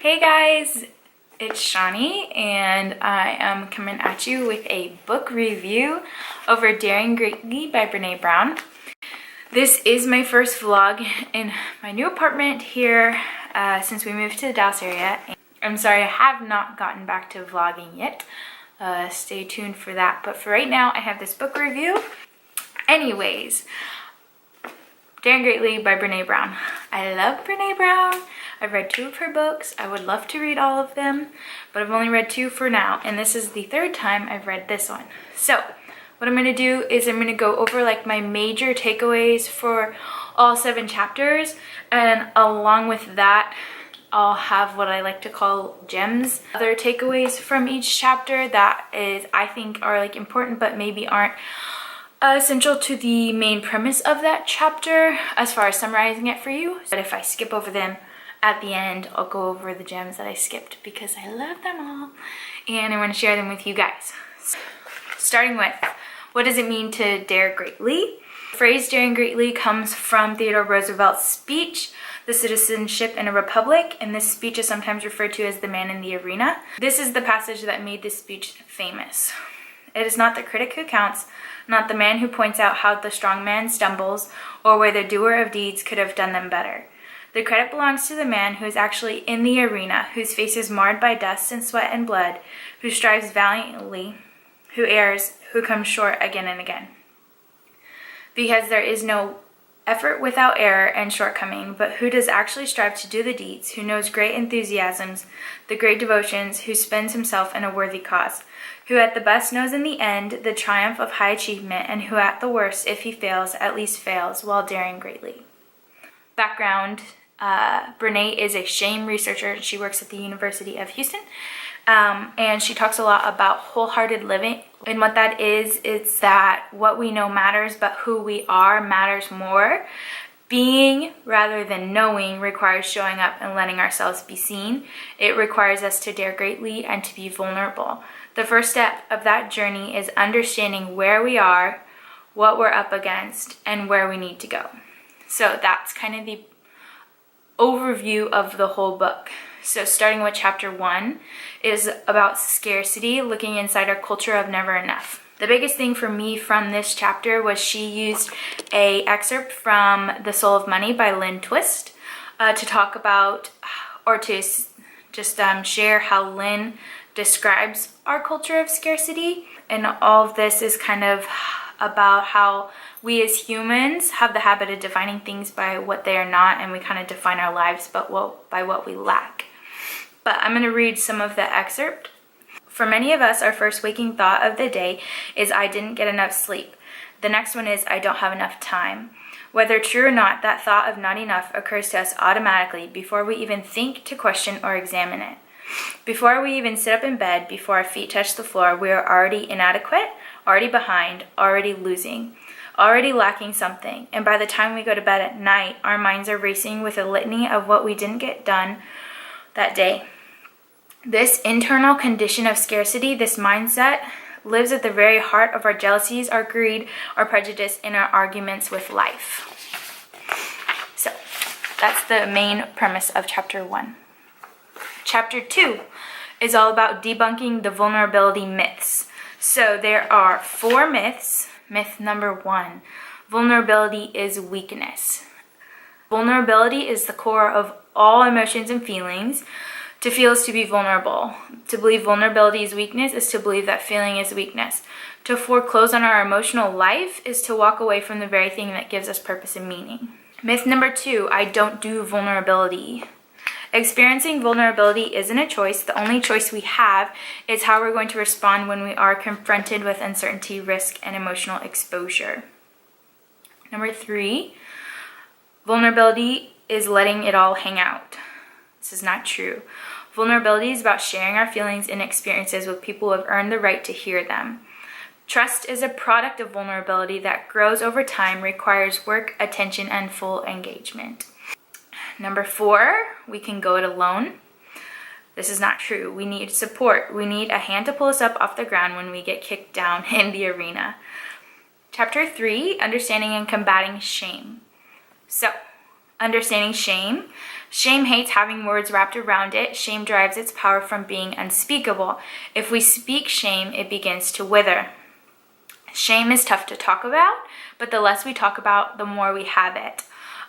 Hey guys, it's Shawnee and I am coming at you with a book review over Daring Greatly by Brene Brown. This is my first vlog in my new apartment here since we moved to the Dallas area. I'm sorry I have not gotten back to vlogging yet. Stay tuned for that, but for right now I have this book review. Anyways, Daring Greatly by Brene Brown. I love Brene Brown. I've read 2 of her books. I would love to read all of them, but I've only read 2 for now, and this is the 3rd time I've read this one. So what I'm going to do is I'm going to go over like my major takeaways for all 7 chapters, and along with that I'll have what I like to call gems, other takeaways from each chapter that is I think are like important but maybe aren't essential to the main premise of that chapter as far as summarizing it for you. But if I skip over them at the end, I'll go over the gems that I skipped because I love them all and I want to share them with you guys. Starting with, what does it mean to dare greatly? The phrase daring greatly comes from Theodore Roosevelt's speech, The Citizenship in a Republic, and this speech is sometimes referred to as the man in the arena. This is the passage that made this speech famous. It is not the critic who counts, not the man who points out how the strong man stumbles or where the doer of deeds could have done them better. The credit belongs to the man who is actually in the arena, whose face is marred by dust and sweat and blood, who strives valiantly, who errs, who comes short again and again. Because there is no effort without error and shortcoming, but who does actually strive to do the deeds, who knows great enthusiasms, the great devotions, who spends himself in a worthy cause, who at the best knows in the end the triumph of high achievement, and who at the worst, if he fails, at least fails while daring greatly. Background: Brene is a shame researcher. She works at the University of Houston, and she talks a lot about wholehearted living. And what that is, it's that what we know matters, but who we are matters more. Being rather than knowing requires showing up and letting ourselves be seen. It requires us to dare greatly and to be vulnerable. The first step of that journey is understanding where we are, what we're up against, and where we need to go. So that's kind of the overview of the whole book. So starting with chapter 1 is about scarcity, looking inside our culture of never enough. The biggest thing for me from this chapter was she used a excerpt from The Soul of Money by Lynn Twist to talk about, or to just share how Lynn describes our culture of scarcity. And all of this is kind of about how we as humans have the habit of defining things by what they are not, and we kind of define our lives by what we lack. But I'm going to read some of the excerpt. For many of us, our first waking thought of the day is, I didn't get enough sleep. The next one is, I don't have enough time. Whether true or not, that thought of not enough occurs to us automatically before we even think to question or examine it. Before we even sit up in bed, before our feet touch the floor, we are already inadequate, already behind, already losing, already lacking something. And by the time we go to bed at night, our minds are racing with a litany of what we didn't get done that day. This internal condition of scarcity, this mindset, lives at the very heart of our jealousies, our greed, our prejudice, and our arguments with life. So that's the main premise of chapter 1. Chapter 2 is all about debunking the vulnerability myths. So there are 4 myths. Myth number 1, vulnerability is weakness. Vulnerability is the core of all emotions and feelings. To feel is to be vulnerable. To believe vulnerability is weakness is to believe that feeling is weakness. To foreclose on our emotional life is to walk away from the very thing that gives us purpose and meaning. Myth number 2, I don't do vulnerability. Experiencing vulnerability isn't a choice. The only choice we have is how we're going to respond when we are confronted with uncertainty, risk, and emotional exposure. Number 3, vulnerability is letting it all hang out. This is not true. Vulnerability is about sharing our feelings and experiences with people who have earned the right to hear them. Trust is a product of vulnerability that grows over time, requires work, attention, and full engagement. Number 4, we can go it alone. This is not true. We need support. We need a hand to pull us up off the ground when we get kicked down in the arena. Chapter 3, understanding and combating shame. So, understanding shame. Shame hates having words wrapped around it. Shame derives its power from being unspeakable. If we speak shame, it begins to wither. Shame is tough to talk about, but the less we talk about, the more we have it.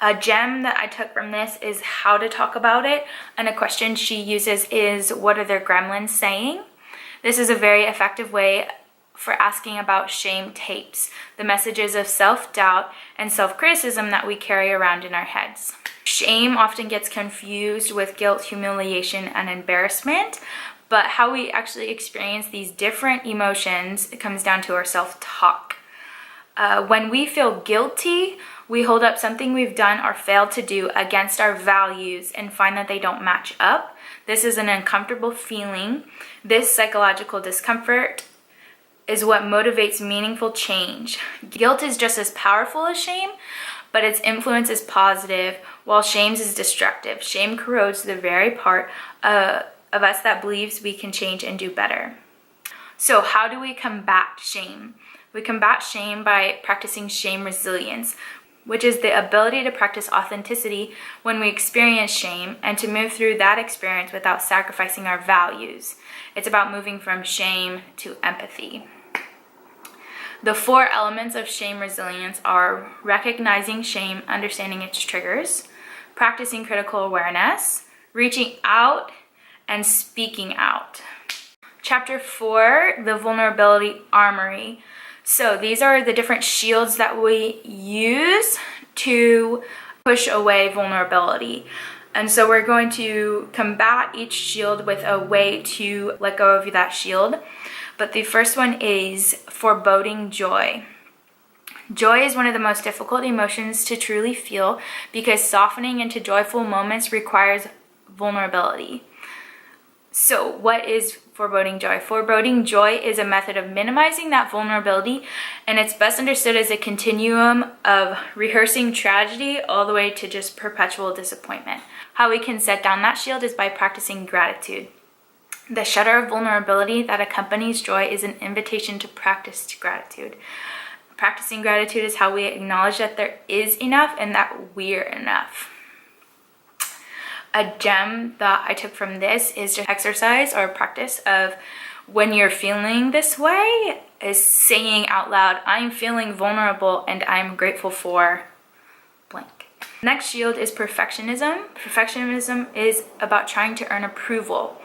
A gem that I took from this is how to talk about it, and a question she uses is, what are their gremlins saying? This is a very effective way for asking about shame tapes, the messages of self-doubt and self-criticism that we carry around in our heads. Shame often gets confused with guilt, humiliation, and embarrassment, but how we actually experience these different emotions, it comes down to our self-talk. When we feel guilty, we hold up something we've done or failed to do against our values and find that they don't match up. This is an uncomfortable feeling. This psychological discomfort is what motivates meaningful change. Guilt is just as powerful as shame, but its influence is positive, while shame is destructive. Shame corrodes the very part of us that believes we can change and do better. So how do we combat shame? We combat shame by practicing shame resilience, which is the ability to practice authenticity when we experience shame and to move through that experience without sacrificing our values. It's about moving from shame to empathy. The 4 elements of shame resilience are recognizing shame, understanding its triggers, practicing critical awareness, reaching out, and speaking out. Chapter 4, the vulnerability armory. So these are the different shields that we use to push away vulnerability. And so we're going to combat each shield with a way to let go of that shield. But the first one is foreboding joy. Joy is one of the most difficult emotions to truly feel because softening into joyful moments requires vulnerability. So what is foreboding joy? Foreboding joy is a method of minimizing that vulnerability, and it's best understood as a continuum of rehearsing tragedy all the way to just perpetual disappointment. How we can set down that shield is by practicing gratitude. The shudder of vulnerability that accompanies joy is an invitation to practice gratitude. Practicing gratitude is how we acknowledge that there is enough and that we're enough. A gem that I took from this is just exercise or practice of when you're feeling this way is saying out loud, I'm feeling vulnerable and I'm grateful for blank. Next shield is perfectionism. Perfectionism is about trying to earn approval.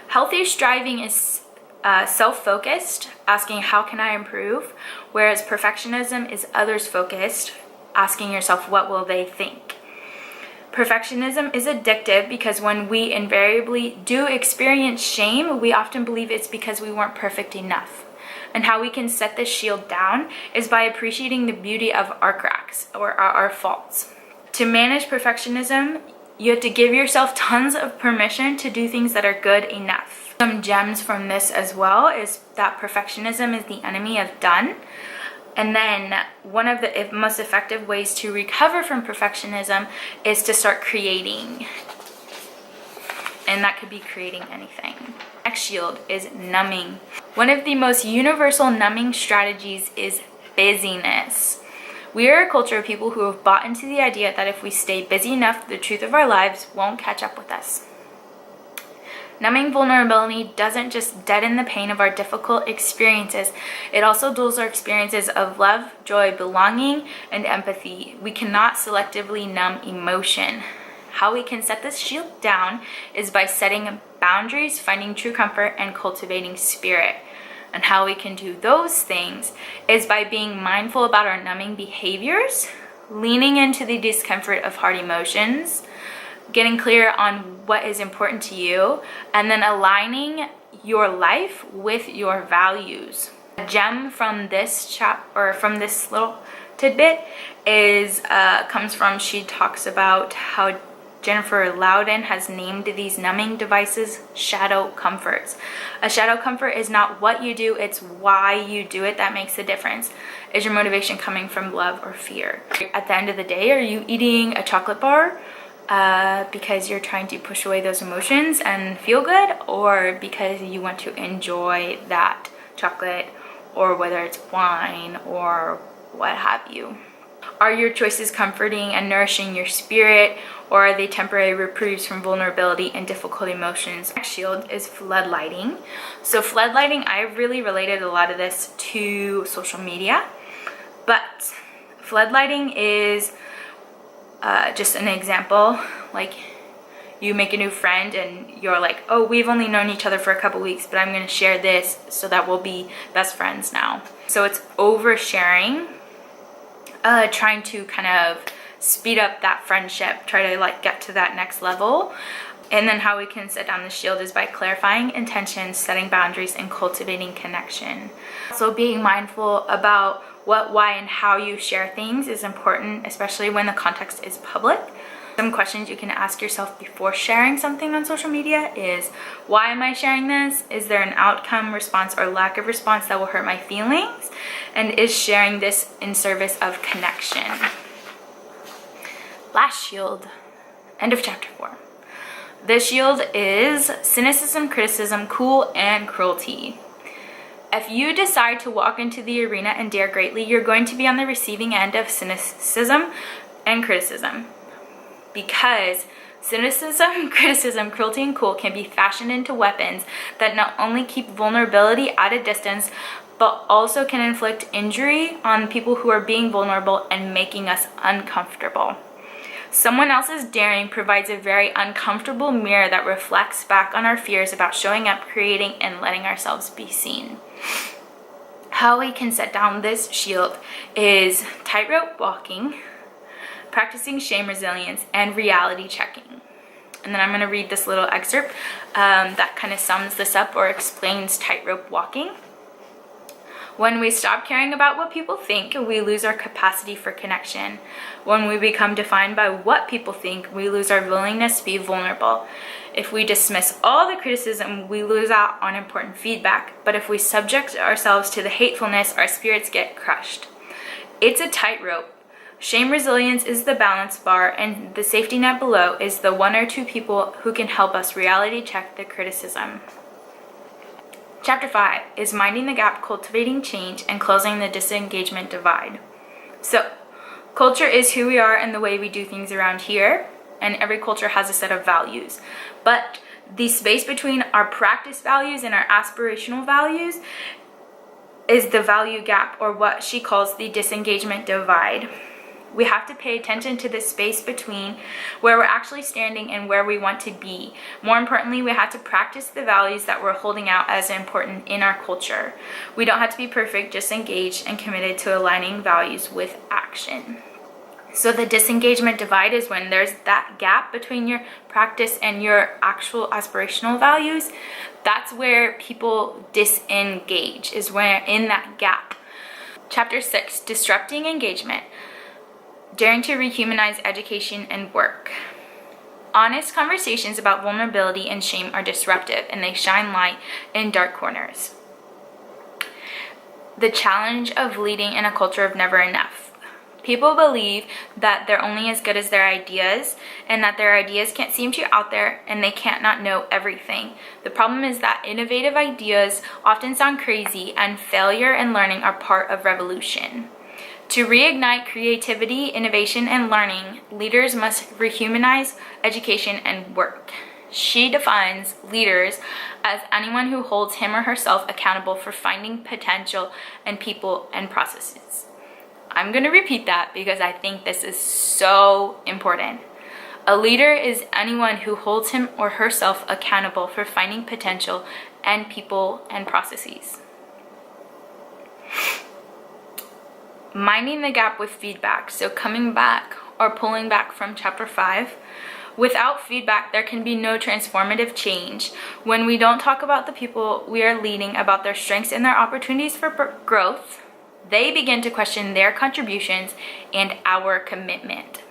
Healthy striving is self-focused, asking how can I improve, whereas perfectionism is others-focused, asking yourself what will they think. Perfectionism is addictive because when we invariably do experience shame, we often believe it's because we weren't perfect enough. And how we can set this shield down is by appreciating the beauty of our cracks or our faults. To manage perfectionism, you have to give yourself tons of permission to do things that are good enough. Some gems from this as well is that perfectionism is the enemy of done. And then one of the most effective ways to recover from perfectionism is to start creating. And that could be creating anything. Next shield is numbing. One of the most universal numbing strategies is busyness. We are a culture of people who have bought into the idea that if we stay busy enough, the truth of our lives won't catch up with us. Numbing vulnerability doesn't just deaden the pain of our difficult experiences, it also dulls our experiences of love, joy, belonging, and empathy. We cannot selectively numb emotion. How we can set this shield down is by setting boundaries, finding true comfort, and cultivating spirit. And how we can do those things is by being mindful about our numbing behaviors, leaning into the discomfort of hard emotions, getting clear on what is important to you, and then aligning your life with your values. A gem from this from this little tidbit is comes from, she talks about how Jennifer Loudon has named these numbing devices shadow comforts. A shadow comfort is not what you do, it's why you do it that makes the difference. Is your motivation coming from love or fear? At the end of the day, are you eating a chocolate bar because you're trying to push away those emotions and feel good, or because you want to enjoy that chocolate, or whether it's wine or what have you? Are your choices comforting and nourishing your spirit, or are they temporary reprieves from vulnerability and difficult emotions? Next shield is floodlighting. So floodlighting, I really related a lot of this to social media, but floodlighting is just an example. Like, you make a new friend and you're like, oh, we've only known each other for a couple weeks, but I'm going to share this so that we'll be best friends now. So it's oversharing, trying to kind of speed up that friendship, try to like get to that next level. And then how we can set down the shield is by clarifying intentions, setting boundaries, and cultivating connection. So being mindful about what, why, and how you share things is important, especially when the context is public. Some questions you can ask yourself before sharing something on social media is, why am I sharing this? Is there an outcome, response, or lack of response that will hurt my feelings? And is sharing this in service of connection? Last shield, end of chapter 4. This shield is cynicism, criticism, cool, and cruelty. If you decide to walk into the arena and dare greatly, you're going to be on the receiving end of cynicism and criticism. Because cynicism, criticism, cruelty, and cool can be fashioned into weapons that not only keep vulnerability at a distance, but also can inflict injury on people who are being vulnerable and making us uncomfortable. Someone else's daring provides a very uncomfortable mirror that reflects back on our fears about showing up, creating, and letting ourselves be seen. How we can set down this shield is tightrope walking, practicing shame resilience, and reality checking. And then I'm going to read this little excerpt that kind of sums this up or explains tightrope walking. When we stop caring about what people think, we lose our capacity for connection. When we become defined by what people think, we lose our willingness to be vulnerable. If we dismiss all the criticism, we lose out on important feedback. But if we subject ourselves to the hatefulness, our spirits get crushed. It's a tightrope. Shame resilience is the balance bar, and the safety net below is the one or two people who can help us reality check the criticism. Chapter 5 is minding the gap, cultivating change, and closing the disengagement divide. So, culture is who we are and the way we do things around here, and every culture has a set of values. But the space between our practice values and our aspirational values is the value gap, or what she calls the disengagement divide. We have to pay attention to the space between where we're actually standing and where we want to be. More importantly, we have to practice the values that we're holding out as important in our culture. We don't have to be perfect, just engaged and committed to aligning values with action. So the disengagement divide is when there's that gap between your practice and your actual aspirational values. That's where people disengage, is where in that gap. Chapter 6, disrupting engagement. Daring to rehumanize education and work. Honest conversations about vulnerability and shame are disruptive, and they shine light in dark corners. The challenge of leading in a culture of never enough. People believe that they're only as good as their ideas, and that their ideas can't seem too out there, and they can't not know everything. The problem is that innovative ideas often sound crazy, and failure and learning are part of revolution. To reignite creativity, innovation, and learning, leaders must rehumanize education and work. She defines leaders as anyone who holds him or herself accountable for finding potential in people and processes. I'm going to repeat that because I think this is so important. A leader is anyone who holds him or herself accountable for finding potential in people and processes. Minding the gap with feedback. So coming back or pulling back from chapter 5. Without feedback, there can be no transformative change. When we don't talk about the people we are leading, about their strengths and their opportunities for growth, they begin to question their contributions and our commitment.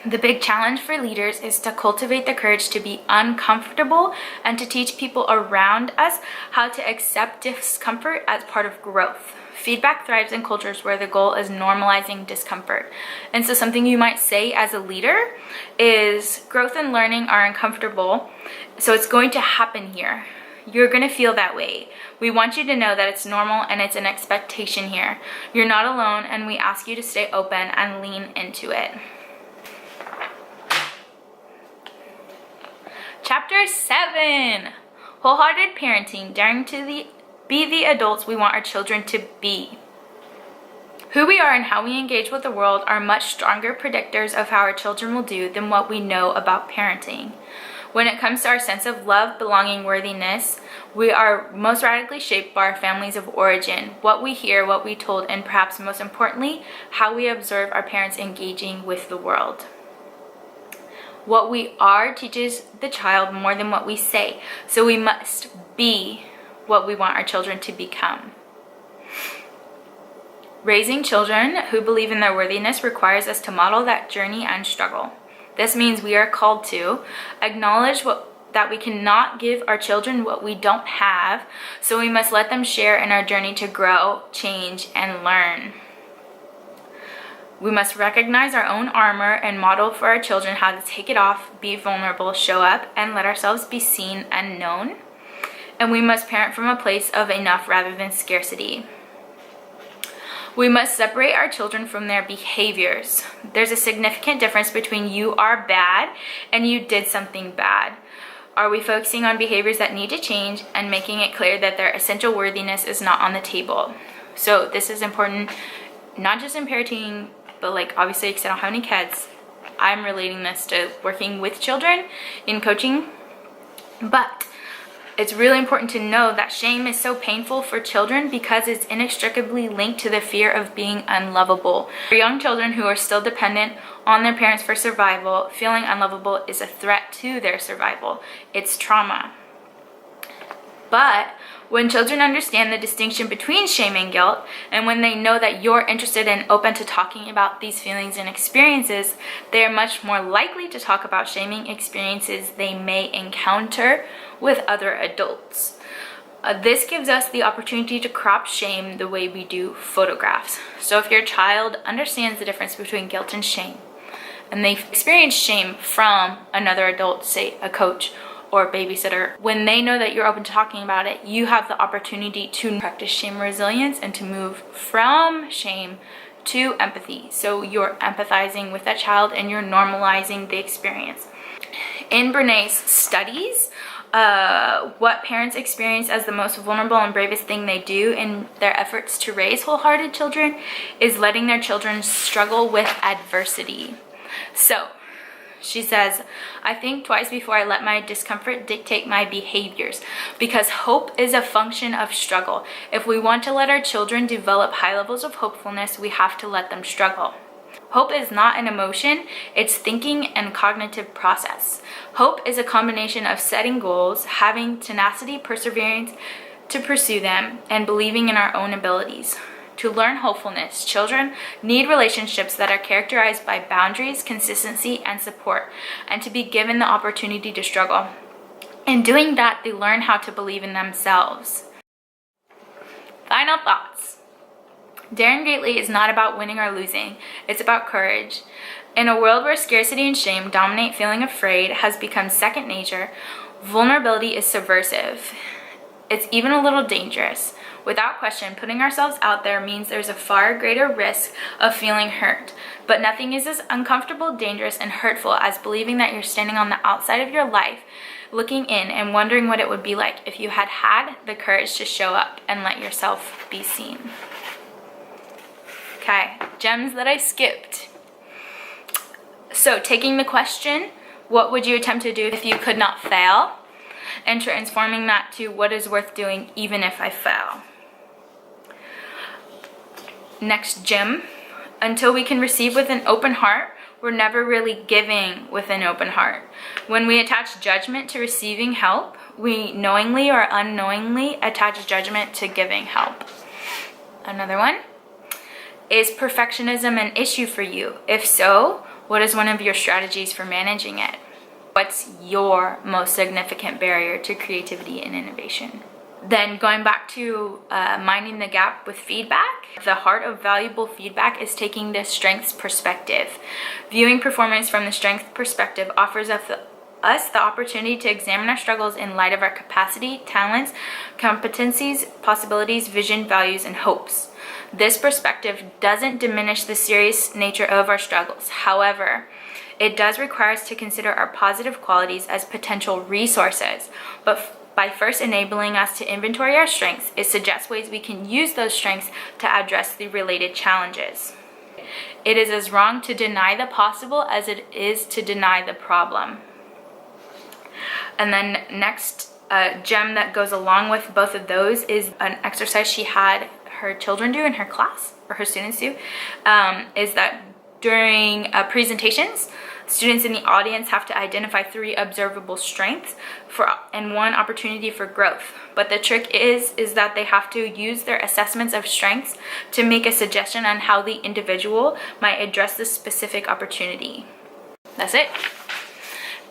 The big challenge for leaders is to cultivate the courage to be uncomfortable and to teach people around us how to accept discomfort as part of growth. Feedback thrives in cultures where the goal is normalizing discomfort. And so something you might say as a leader is, growth and learning are uncomfortable, so it's going to happen here. You're going to feel that way. We want you to know that it's normal and it's an expectation here. You're not alone, and we ask you to stay open and lean into it. Chapter 7. Wholehearted parenting, daring to be the adults we want our children to be. Who we are and how we engage with the world are much stronger predictors of how our children will do than what we know about parenting. When it comes to our sense of love, belonging, worthiness, we are most radically shaped by our families of origin, what we hear, what we told, and perhaps most importantly, how we observe our parents engaging with the world. What we are teaches the child more than what we say, so we must be what we want our children to become. Raising children who believe in their worthiness requires us to model that journey and struggle. This means we are called to acknowledge that we cannot give our children what we don't have, so we must let them share in our journey to grow, change, and learn. We must recognize our own armor and model for our children how to take it off, be vulnerable, show up, and let ourselves be seen and known. And we must parent from a place of enough rather than scarcity. We must separate our children from their behaviors. There's a significant difference between you are bad and you did something bad. Are we focusing on behaviors that need to change and making it clear that their essential worthiness is not on the table? So this is important, not just in parenting, but like obviously because I don't have any kids, I'm relating this to working with children in coaching. But it's really important to know that shame is so painful for children because it's inextricably linked to the fear of being unlovable. For young children who are still dependent on their parents for survival, feeling unlovable is a threat to their survival. It's trauma. But when children understand the distinction between shame and guilt, and when they know that you're interested and open to talking about these feelings and experiences, they are much more likely to talk about shaming experiences they may encounter with other adults. This gives us the opportunity to crop shame the way we do photographs. So if your child understands the difference between guilt and shame, and they've experienced shame from another adult, say a coach or a babysitter, when they know that you're open to talking about it, you have the opportunity to practice shame resilience and to move from shame to empathy. So you're empathizing with that child and you're normalizing the experience. In Brene's studies, what parents experience as the most vulnerable and bravest thing they do in their efforts to raise wholehearted children is letting their children struggle with adversity. So she says, I think twice before I let my discomfort dictate my behaviors, because hope is a function of struggle. If we want to let our children develop high levels of hopefulness, we have to let them struggle. Hope is not an emotion, it's thinking and cognitive process. Hope is a combination of setting goals, having tenacity, perseverance to pursue them, and believing in our own abilities. To learn hopefulness, children need relationships that are characterized by boundaries, consistency, and support, and to be given the opportunity to struggle. In doing that, they learn how to believe in themselves. Final thoughts. Daring greatly is not about winning or losing, it's about courage. In a world where scarcity and shame dominate, feeling afraid has become second nature, vulnerability is subversive. It's even a little dangerous. Without question, putting ourselves out there means there's a far greater risk of feeling hurt. But nothing is as uncomfortable, dangerous, and hurtful as believing that you're standing on the outside of your life, looking in and wondering what it would be like if you had had the courage to show up and let yourself be seen. Okay, gems that I skipped. So taking the question, what would you attempt to do if you could not fail? And transforming that to what is worth doing even if I fail. Next gem, until we can receive with an open heart, we're never really giving with an open heart. When we attach judgment to receiving help, we knowingly or unknowingly attach judgment to giving help. Another one, is perfectionism an issue for you? If so, what is one of your strategies for managing it? What's your most significant barrier to creativity and innovation? Then going back to minding the gap with feedback, the heart of valuable feedback is taking the strengths perspective. Viewing performance from the strength perspective offers us the opportunity to examine our struggles in light of our capacity, talents, competencies, possibilities, vision, values, and hopes. This perspective doesn't diminish the serious nature of our struggles. However, it does require us to consider our positive qualities as potential resources, but by first enabling us to inventory our strengths, it suggests ways we can use those strengths to address the related challenges. It is as wrong to deny the possible as it is to deny the problem. And then next gem that goes along with both of those is an exercise she had her children do in her class, or her students do, is that during presentations, students in the audience have to identify 3 observable strengths and 1 opportunity for growth. But the trick is that they have to use their assessments of strengths to make a suggestion on how the individual might address the specific opportunity. That's it.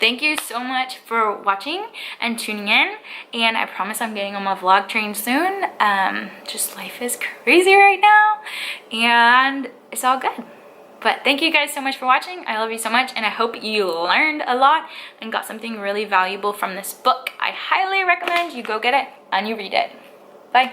Thank you so much for watching and tuning in, and I promise I'm getting on my vlog train soon. Just life is crazy right now, and it's all good. But thank you guys so much for watching. I love you so much, and I hope you learned a lot and got something really valuable from this book. I highly recommend you go get it and you read it. Bye.